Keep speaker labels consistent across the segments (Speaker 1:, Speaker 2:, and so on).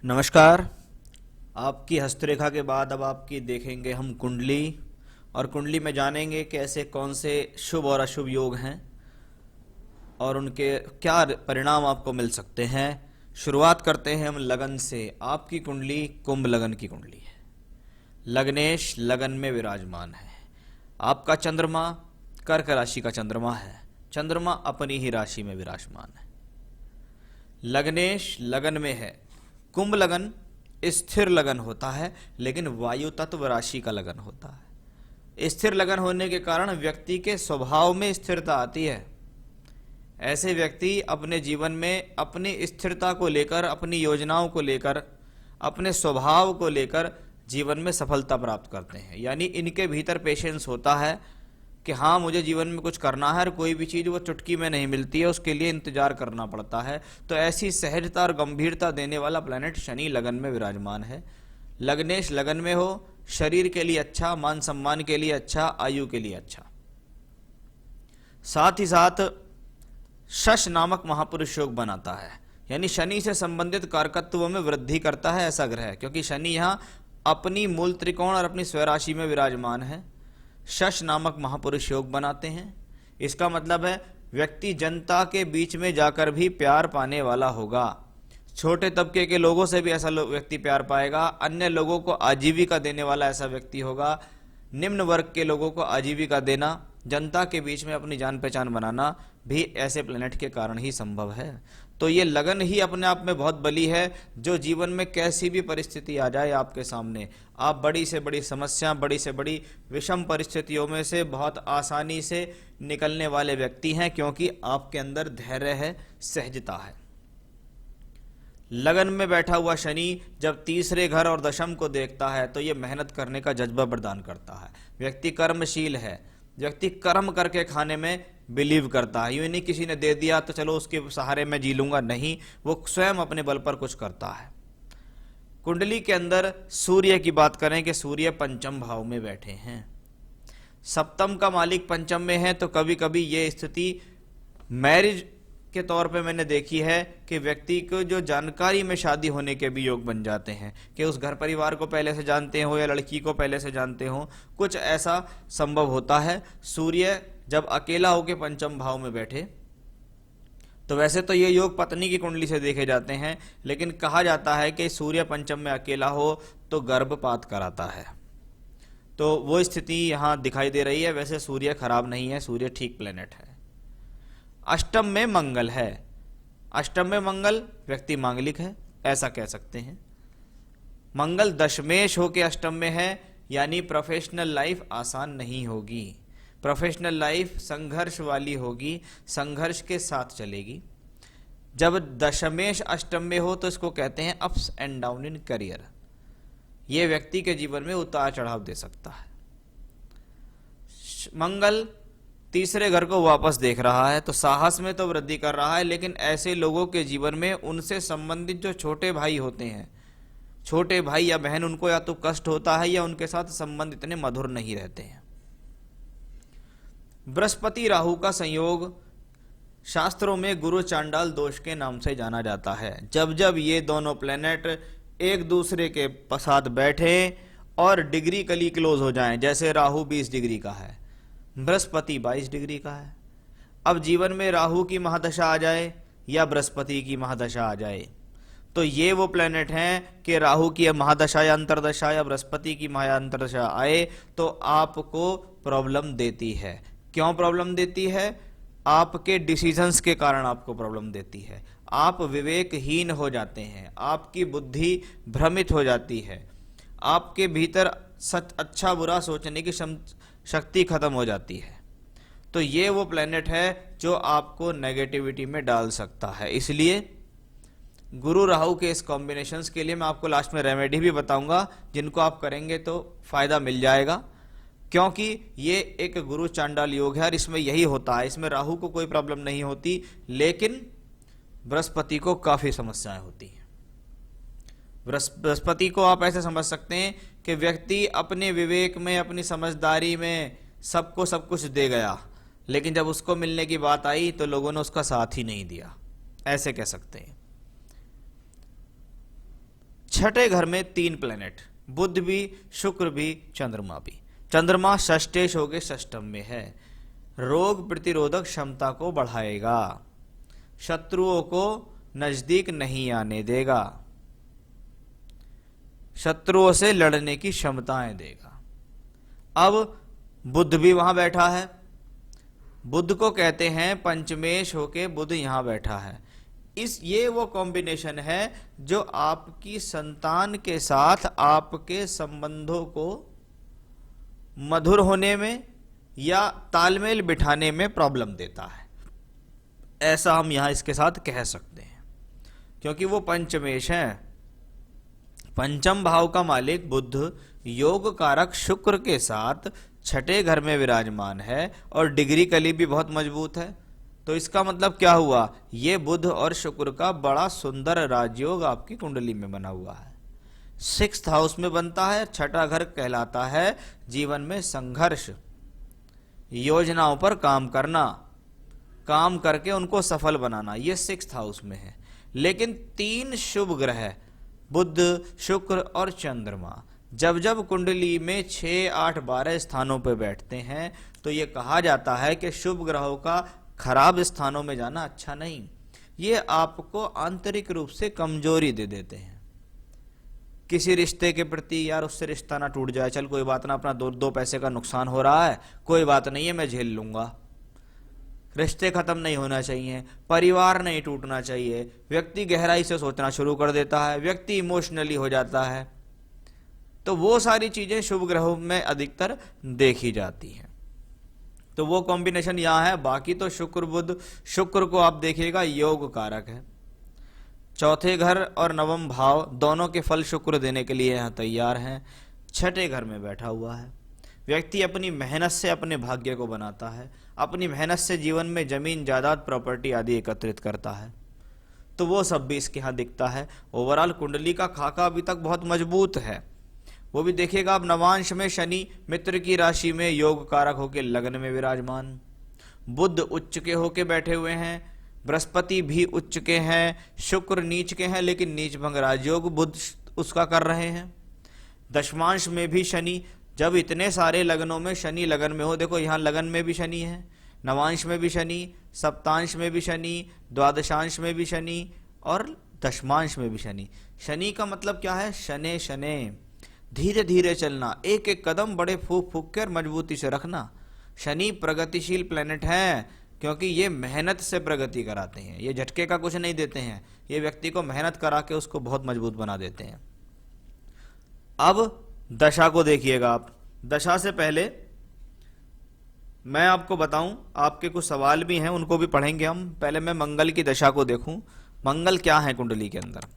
Speaker 1: नमस्कार। आपकी हस्तरेखा के बाद अब आपकी देखेंगे हम कुंडली, और कुंडली में जानेंगे कि ऐसे कौन से शुभ और अशुभ योग हैं और उनके क्या परिणाम आपको मिल सकते हैं। शुरुआत करते हैं हम लगन से। आपकी कुंडली कुंभ लगन की कुंडली है। लग्नेश लगन में विराजमान है। आपका चंद्रमा कर्क राशि का चंद्रमा है। चंद्रमा अपनी ही राशि में विराजमान है। लग्नेश लगन में है। कुंभ लगन स्थिर लगन होता है, लेकिन वायु तत्व राशि का लगन होता है। स्थिर लगन होने के कारण व्यक्ति के स्वभाव में स्थिरता आती है। ऐसे व्यक्ति अपने जीवन में अपनी स्थिरता को लेकर, अपनी योजनाओं को लेकर, अपने स्वभाव को लेकर जीवन में सफलता प्राप्त करते हैं। यानी इनके भीतर पेशेंस होता है कि हाँ, मुझे जीवन में कुछ करना है और कोई भी चीज़ वो चुटकी में नहीं मिलती है, उसके लिए इंतजार करना पड़ता है। तो ऐसी सहजता और गंभीरता देने वाला प्लैनेट शनि लगन में विराजमान है। लग्नेश लगन में हो, शरीर के लिए अच्छा, मान सम्मान के लिए अच्छा, आयु के लिए अच्छा। साथ ही साथ शश नामक महापुरुष योग बनाता है, यानी शनि से संबंधित कारकत्व में वृद्धि करता है ऐसा ग्रह, क्योंकि शनि यहाँ अपनी मूल त्रिकोण और अपनी स्वराशि में विराजमान है। शश नामक महापुरुष योग बनाते हैं। इसका मतलब है व्यक्ति जनता के बीच में जाकर भी प्यार पाने वाला होगा। छोटे तबके के लोगों से भी ऐसा व्यक्ति प्यार पाएगा। अन्य लोगों को आजीविका देने वाला ऐसा व्यक्ति होगा। निम्न वर्ग के लोगों को आजीविका देना, जनता के बीच में अपनी जान पहचान बनाना भी ऐसे प्लेनेट के कारण ही संभव है। तो ये लगन ही अपने आप में बहुत बली है, जो जीवन में कैसी भी परिस्थिति आ जाए आपके सामने, आप बड़ी से बड़ी समस्या, बड़ी से बड़ी विषम परिस्थितियों में से बहुत आसानी से निकलने वाले व्यक्ति हैं, क्योंकि आपके अंदर धैर्य है, सहजता है। लगन में बैठा हुआ शनि जब तीसरे घर और दशम को देखता है तो ये मेहनत करने का जज्बा प्रदान करता है। व्यक्ति कर्मशील है, व्यक्ति कर्म करके खाने में बिलीव करता है। यूं नहीं किसी ने दे दिया तो चलो उसके सहारे मैं जी लूंगा, नहीं, वो स्वयं अपने बल पर कुछ करता है। कुंडली के अंदर सूर्य की बात करें कि सूर्य पंचम भाव में बैठे हैं। सप्तम का मालिक पंचम में है, तो कभी कभी ये स्थिति मैरिज के तौर पे मैंने देखी है कि व्यक्ति को जो जानकारी में शादी होने के भी योग बन जाते हैं, कि उस घर परिवार को पहले से जानते हो या लड़की को पहले से जानते हो, कुछ ऐसा संभव होता है। सूर्य जब अकेला होकर पंचम भाव में बैठे तो वैसे तो ये योग पत्नी की कुंडली से देखे जाते हैं, लेकिन कहा जाता है कि सूर्य पंचम में अकेला हो तो गर्भपात कराता है। तो वो स्थिति यहाँ दिखाई दे रही है। वैसे सूर्य खराब नहीं है, सूर्य ठीक प्लेनेट है। अष्टम में मंगल है। अष्टम में मंगल व्यक्ति मांगलिक है, ऐसा कह सकते हैं। मंगल दशमेश होके अष्टम में है, यानी प्रोफेशनल लाइफ आसान नहीं होगी। प्रोफेशनल लाइफ संघर्ष वाली होगी, संघर्ष के साथ चलेगी। जब दशमेश अष्टम में हो तो इसको कहते हैं ups and down in career. यह व्यक्ति के जीवन में उतार चढ़ाव दे सकता है। मंगल तीसरे घर को वापस देख रहा है तो साहस में तो वृद्धि कर रहा है, लेकिन ऐसे लोगों के जीवन में उनसे संबंधित जो छोटे भाई होते हैं, छोटे भाई या बहन, उनको या तो कष्ट होता है या उनके साथ संबंध इतने मधुर नहीं रहते हैं। बृहस्पति राहु का संयोग शास्त्रों में गुरु चांडाल दोष के नाम से जाना जाता है। जब जब ये दोनों प्लेनेट एक दूसरे के साथ बैठे और डिग्री कली क्लोज हो जाएं, जैसे राहु 20 डिग्री का है, बृहस्पति 22 डिग्री का है। अब जीवन में राहु की महादशा आ जाए या बृहस्पति की महादशा आ जाए, तो ये वो प्लेनेट हैं कि राहु की महादशा या अंतरदशा या बृहस्पति की महाअंतरदशा आए तो आपको प्रॉब्लम देती है। क्यों प्रॉब्लम देती है? आपके डिसीजंस के कारण आपको प्रॉब्लम देती है। आप विवेकहीन हो जाते हैं, आपकी बुद्धि भ्रमित हो जाती है, आपके भीतर सच अच्छा बुरा सोचने की शक्ति खत्म हो जाती है। तो ये वो प्लेनेट है जो आपको नेगेटिविटी में डाल सकता है। इसलिए गुरु राहु के इस कॉम्बिनेशंस के लिए मैं आपको लास्ट में रेमेडी भी बताऊंगा, जिनको आप करेंगे तो फायदा मिल जाएगा, क्योंकि ये एक गुरु चांडाल योग है और इसमें यही होता है। इसमें राहु को कोई प्रॉब्लम नहीं होती, लेकिन बृहस्पति को काफी समस्याएं होती हैं। बृहस्पति को आप ऐसे समझ सकते हैं कि व्यक्ति अपने विवेक में, अपनी समझदारी में सबको सब कुछ दे गया, लेकिन जब उसको मिलने की बात आई तो लोगों ने उसका साथ ही नहीं दिया, ऐसे कह सकते हैं। छठे घर में 3 प्लेनेट, बुध भी, शुक्र भी, चंद्रमा भी। चंद्रमा षष्ठेश होके षष्ठम में है, रोग प्रतिरोधक क्षमता को बढ़ाएगा, शत्रुओं को नजदीक नहीं आने देगा, शत्रुओं से लड़ने की क्षमताएं देगा। अब बुध भी वहां बैठा है, बुध को कहते हैं पंचमेश होके बुध यहां बैठा है। ये वो कॉम्बिनेशन है जो आपकी संतान के साथ आपके संबंधों को मधुर होने में या तालमेल बिठाने में प्रॉब्लम देता है, ऐसा हम यहां इसके साथ कह सकते हैं, क्योंकि वो पंचमेश है। पंचम भाव का मालिक बुध योग कारक शुक्र के साथ छठे घर में विराजमान है और डिग्री कली भी बहुत मजबूत है। तो इसका मतलब क्या हुआ, ये बुध और शुक्र का बड़ा सुंदर राजयोग आपकी कुंडली में बना हुआ है। 6th हाउस में बनता है, छठा घर कहलाता है जीवन में संघर्ष, योजनाओं पर काम करना, काम करके उनको सफल बनाना, ये 6th हाउस में है। लेकिन 3 शुभ ग्रह बुध, शुक्र और चंद्रमा जब जब कुंडली में 6, 8, 12 स्थानों पर बैठते हैं तो ये कहा जाता है कि शुभ ग्रहों का खराब स्थानों में जाना अच्छा नहीं, ये आपको आंतरिक रूप से कमजोरी दे देते हैं। किसी रिश्ते के प्रति यार उससे रिश्ता ना टूट जाए, चल कोई बात ना, अपना दो पैसे का नुकसान हो रहा है, कोई बात नहीं है, मैं झेल लूंगा। रिश्ते खत्म नहीं होना चाहिए, परिवार नहीं टूटना चाहिए, व्यक्ति गहराई से सोचना शुरू कर देता है, व्यक्ति इमोशनली हो जाता है। तो वो सारी चीजें शुभ ग्रहों में अधिकतर देखी जाती हैं। तो वो कॉम्बिनेशन यहां है। बाकी तो शुक्र बुध, शुक्र को आप देखिएगा योग कारक है, चौथे घर और नवम भाव दोनों के फल शुक्र देने के लिए यहां तैयार हैं। छठे घर में बैठा हुआ है। व्यक्ति अपनी मेहनत से अपने भाग्य को बनाता है, अपनी मेहनत से जीवन में जमीन जायदाद प्रॉपर्टी आदि एकत्रित करता है, तो वो सब भी इसके यहां दिखता है। ओवरऑल कुंडली का खाका अभी तक बहुत मजबूत है। वो भी देखिएगा, अब नवांश में शनि मित्र की राशि में योग कारक होकर लग्न में विराजमान, बुध उच्च के होके बैठे हुए हैं, बृहस्पति भी उच्च के हैं, शुक्र नीच के हैं लेकिन नीच भंग राजयोग बुध उसका कर रहे हैं। दशमांश में भी शनि, जब इतने सारे लग्नों में शनि लगन में हो, देखो यहाँ लगन में भी शनि है, नवांश में भी शनि, सप्तांश में भी शनि, द्वादशांश में भी शनि और दशमांश में भी शनि। शनि का मतलब क्या है, शने शने, धीरे धीरे चलना, एक एक कदम बड़े फूक फूक कर मजबूती से रखना। शनि प्रगतिशील प्लेनेट है, क्योंकि ये मेहनत से प्रगति कराते हैं, ये झटके का कुछ नहीं देते हैं, ये व्यक्ति को मेहनत करा के उसको बहुत मजबूत बना देते हैं। अब दशा को देखिएगा आप। दशा से पहले मैं आपको बताऊं, आपके कुछ सवाल भी हैं, उनको भी पढ़ेंगे हम। पहले मैं मंगल की दशा को देखूं। मंगल क्या है कुंडली के अंदर।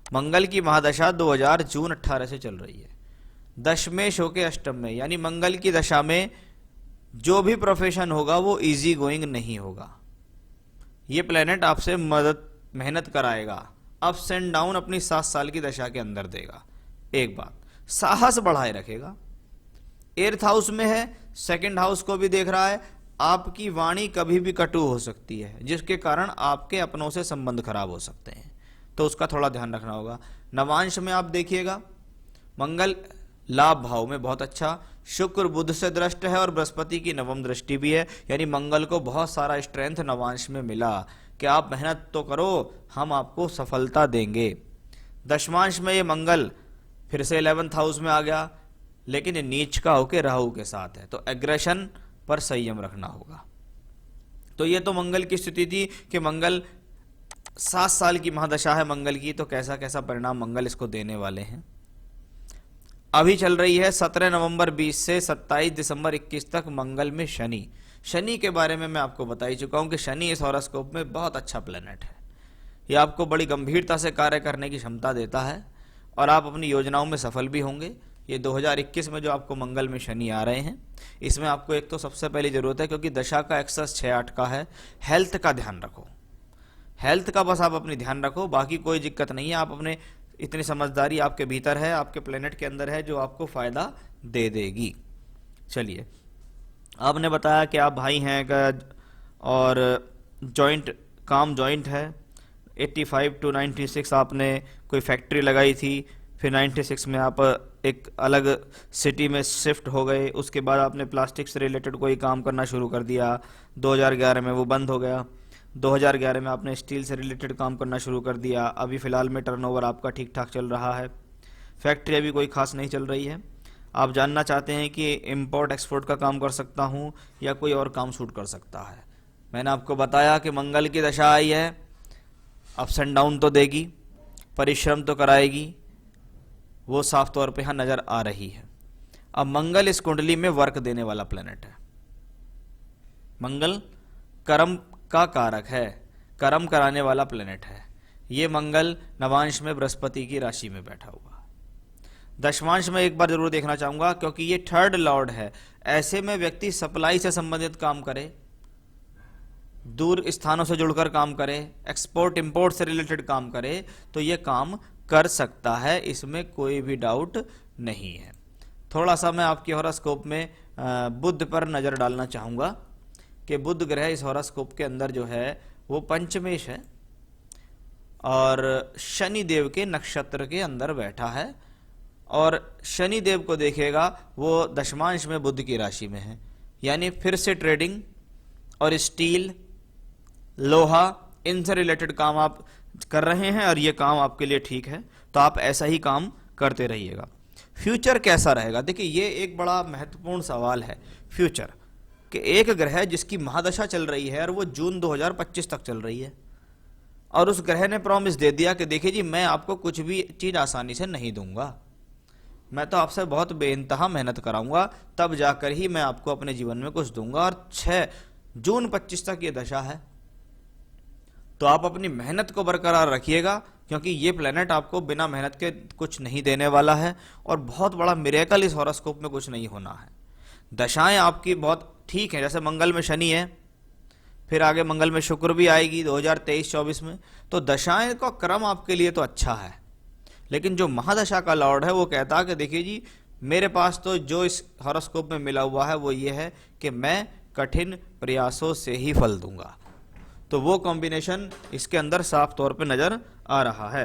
Speaker 1: मंगल की महादशा 2000 जून 18 से चल रही है, दशमेश होके अष्टम में, यानी मंगल की दशा में जो भी प्रोफेशन होगा वो इजी गोइंग नहीं होगा। ये प्लेनेट आपसे मदद मेहनत कराएगा, अप्स एंड डाउन अपनी 7 साल की दशा के अंदर देगा। एक बात, साहस बढ़ाए रखेगा। 8th हाउस में है, 2nd हाउस को भी देख रहा है। आपकी वाणी कभी भी कटु हो सकती है, जिसके कारण आपके अपनों से संबंध खराब हो सकते हैं, तो उसका थोड़ा ध्यान रखना होगा। नवांश में आप देखिएगा, मंगल लाभ भाव में बहुत अच्छा, शुक्र बुध से दृष्ट है और बृहस्पति की नवम दृष्टि भी है, यानी मंगल को बहुत सारा स्ट्रेंथ नवांश में मिला कि आप मेहनत तो करो, हम आपको सफलता देंगे। दशमांश में ये मंगल फिर से 11th हाउस में आ गया, लेकिन ये नीच का होके राहु के साथ है, तो एग्रेशन पर संयम रखना होगा। तो ये तो मंगल की स्थिति थी कि मंगल 7 साल की महादशा है मंगल की, तो कैसा कैसा परिणाम मंगल इसको देने वाले हैं। अभी चल रही है 17 नवंबर 20 से 27 दिसंबर 21 तक मंगल में शनि। शनि के बारे में मैं आपको बता ही चुका हूं कि शनि इस हॉरोस्कोप में बहुत अच्छा प्लेनेट है। ये आपको बड़ी गंभीरता से कार्य करने की क्षमता देता है और आप अपनी योजनाओं में सफल भी होंगे। ये 2021 में जो आपको मंगल में शनि आ रहे हैं, इसमें आपको एक तो सबसे पहली जरूरत है, क्योंकि दशा का एक्सेस 6-8 का है, हेल्थ का ध्यान रखो। हेल्थ का बस आप अपनी ध्यान रखो, बाकी कोई दिक्कत नहीं है। आप अपने इतनी समझदारी आपके भीतर है, आपके प्लेनेट के अंदर है, जो आपको फायदा दे देगी। चलिए, आपने बताया कि आप भाई हैं और जॉइंट काम जॉइंट है। 85 to 96 आपने कोई फैक्ट्री लगाई थी, फिर 96 में आप एक अलग सिटी में शिफ्ट हो गए, उसके बाद आपने प्लास्टिक से रिलेटेड कोई काम करना शुरू कर दिया, 2011 में वो बंद हो गया। 2011 में आपने स्टील से रिलेटेड काम करना शुरू कर दिया। अभी फ़िलहाल में टर्नओवर आपका ठीक ठाक चल रहा है, फैक्ट्री अभी कोई खास नहीं चल रही है। आप जानना चाहते हैं कि इंपोर्ट एक्सपोर्ट का काम कर सकता हूँ या कोई और काम सूट कर सकता है। मैंने आपको बताया कि मंगल की दशा आई है, अप्स एंड डाउन तो देगी, परिश्रम तो कराएगी, वो साफ तौर पे यहाँ नजर आ रही है। अब मंगल इस कुंडली में वर्क देने वाला प्लेनेट है। मंगल कर्म का कारक है, कर्म कराने वाला प्लेनेट है। ये मंगल नवांश में बृहस्पति की राशि में बैठा हुआ। दशमांश में एक बार जरूर देखना चाहूंगा, क्योंकि ये थर्ड लॉर्ड है। ऐसे में व्यक्ति सप्लाई से संबंधित काम करे, दूर स्थानों से जुड़कर काम करे, एक्सपोर्ट इंपोर्ट से रिलेटेड काम करे, तो ये काम कर सकता है, इसमें कोई भी डाउट नहीं है। थोड़ा सा मैं आपके हॉरोस्कोप में बुध पर नजर डालना चाहूंगा कि बुध ग्रह इस हॉरोस्कोप के अंदर जो है वो पंचमेश है और शनि देव के नक्षत्र के अंदर बैठा है, और शनि देव को देखेगा वो दशमांश में बुध की राशि में है। यानी फिर से ट्रेडिंग और स्टील, लोहा, इनसे रिलेटेड काम आप कर रहे हैं और ये काम आपके लिए ठीक है, तो आप ऐसा ही काम करते रहिएगा। फ्यूचर कैसा रहेगा? देखिए, ये एक बड़ा महत्वपूर्ण सवाल है फ्यूचर, कि एक ग्रह जिसकी महादशा चल रही है और वो जून 2025 तक चल रही है, और उस ग्रह ने प्रॉमिस दे दिया कि देखिए जी, मैं आपको कुछ भी चीज आसानी से नहीं दूंगा, मैं तो आपसे बहुत बेइंतहा मेहनत कराऊंगा, तब जाकर ही मैं आपको अपने जीवन में कुछ दूंगा। और 6 जून 25 तक ये दशा है, तो आप अपनी मेहनत को बरकरार रखिएगा, क्योंकि ये प्लेनेट आपको बिना मेहनत के कुछ नहीं देने वाला है, और बहुत बड़ा मिरेकल इस हॉरोस्कोप में कुछ नहीं होना है। दशाएं आपकी बहुत ठीक हैं, जैसे मंगल में शनि है, फिर आगे मंगल में शुक्र भी आएगी 2023-24 में, तो दशाएं का क्रम आपके लिए तो अच्छा है। लेकिन जो महादशा का लॉर्ड है वो कहता है कि देखिए जी, मेरे पास तो जो इस हॉरोस्कोप में मिला हुआ है वो ये है कि मैं कठिन प्रयासों से ही फल दूंगा। तो वो कॉम्बिनेशन इसके अंदर साफ तौर पे नजर आ रहा है।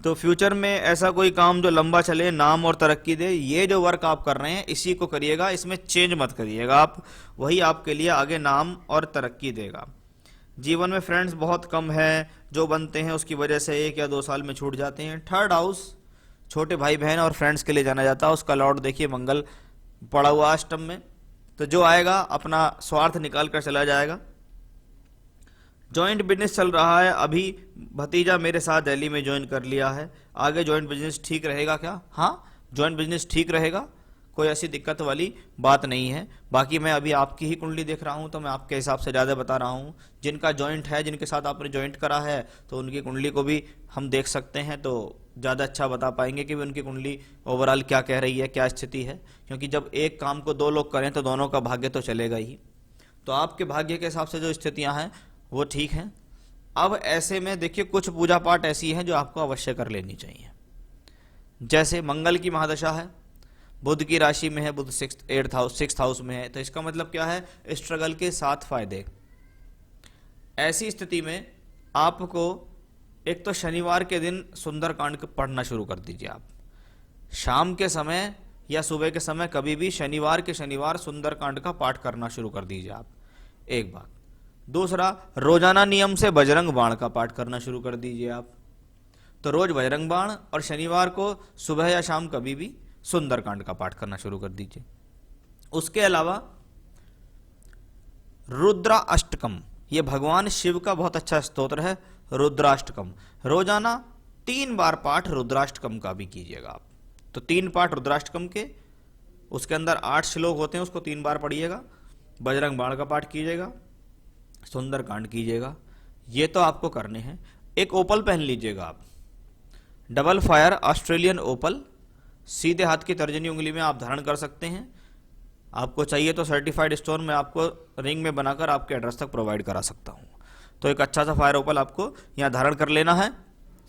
Speaker 1: तो फ्यूचर में ऐसा कोई काम जो लंबा चले, नाम और तरक्की दे, ये जो वर्क आप कर रहे हैं इसी को करिएगा, इसमें चेंज मत करिएगा आप, वही आपके लिए आगे नाम और तरक्की देगा। जीवन में फ्रेंड्स बहुत कम है, जो बनते हैं उसकी वजह से 1 या 2 साल में छूट जाते हैं। थर्ड हाउस छोटे भाई बहन और फ्रेंड्स के लिए जाना जाता है, उसका लॉर्ड देखिए मंगल पड़ा हुआ अष्टम में, तो जो आएगा अपना स्वार्थ निकाल कर चला जाएगा। जॉइंट बिजनेस चल रहा है, अभी भतीजा मेरे साथ दिल्ली में ज्वाइन कर लिया है, आगे जॉइंट बिजनेस ठीक रहेगा क्या? हाँ, जॉइंट बिजनेस ठीक रहेगा, कोई ऐसी दिक्कत वाली बात नहीं है। बाकी मैं अभी आपकी ही कुंडली देख रहा हूं, तो मैं आपके हिसाब से ज़्यादा बता रहा हूं। जिनका जॉइंट है, जिनके साथ आपने जॉइंट करा है, तो उनकी कुंडली को भी हम देख सकते हैं, तो ज़्यादा अच्छा बता पाएंगे कि उनकी कुंडली ओवरऑल क्या कह रही है, क्या स्थिति है। क्योंकि जब एक काम को 2 लोग करें तो दोनों का भाग्य तो चलेगा ही। तो आपके भाग्य के हिसाब से जो स्थितियां हैं वो ठीक हैं। अब ऐसे में देखिए, कुछ पूजा पाठ ऐसी हैं जो आपको अवश्य कर लेनी चाहिए। जैसे मंगल की महादशा है, बुध की राशि में है, बुध 6th हाउस में है, तो इसका मतलब क्या है? स्ट्रगल के 7 फायदे। ऐसी स्थिति में आपको एक तो शनिवार के दिन सुंदरकांड पढ़ना शुरू कर दीजिए। आप शाम के समय या सुबह के समय कभी भी शनिवार सुंदरकांड का पाठ करना शुरू कर दीजिए आप, एक बात। दूसरा, रोजाना नियम से बजरंग बाण का पाठ करना शुरू कर दीजिए आप। तो रोज बजरंग बाण और शनिवार को सुबह या शाम कभी भी सुंदरकांड का पाठ करना शुरू कर दीजिए। उसके अलावा रुद्राष्टकम, ये भगवान शिव का बहुत अच्छा स्तोत्र है, रुद्राष्टकम। रोजाना 3 बार पाठ रुद्राष्टकम का भी कीजिएगा आप। तो 3 पाठ रुद्राष्टकम के, उसके अंदर 8 श्लोक होते हैं, उसको 3 बार पढ़िएगा। बजरंग बाण का पाठ कीजिएगा, सुंदरकांड कीजिएगा, ये तो आपको करने हैं। एक ओपल पहन लीजिएगा आप, डबल फायर ऑस्ट्रेलियन ओपल, सीधे हाथ की तर्जनी उंगली में आप धारण कर सकते हैं। आपको चाहिए तो सर्टिफाइड स्टोन में आपको रिंग में बनाकर आपके एड्रेस तक प्रोवाइड करा सकता हूँ। तो एक अच्छा सा फायर ओपल आपको यहाँ धारण कर लेना है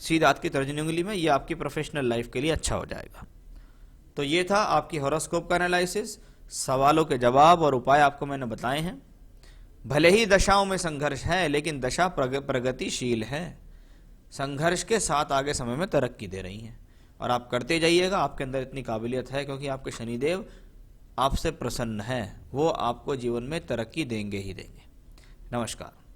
Speaker 1: सीधे हाथ की तर्जनी उंगली में, ये आपकी प्रोफेशनल लाइफ के लिए अच्छा हो जाएगा। तो ये था आपकी हॉरोस्कोप का एनालिसिस, सवालों के जवाब और उपाय आपको मैंने बताए हैं। भले ही दशाओं में संघर्ष है, लेकिन दशा प्रगतिशील है, संघर्ष के साथ आगे समय में तरक्की दे रही है। और आप करते जाइएगा। आपके अंदर इतनी काबिलियत है क्योंकि आपके शनिदेव आपसे प्रसन्न हैं, वो आपको जीवन में तरक्की देंगे ही देंगे। नमस्कार।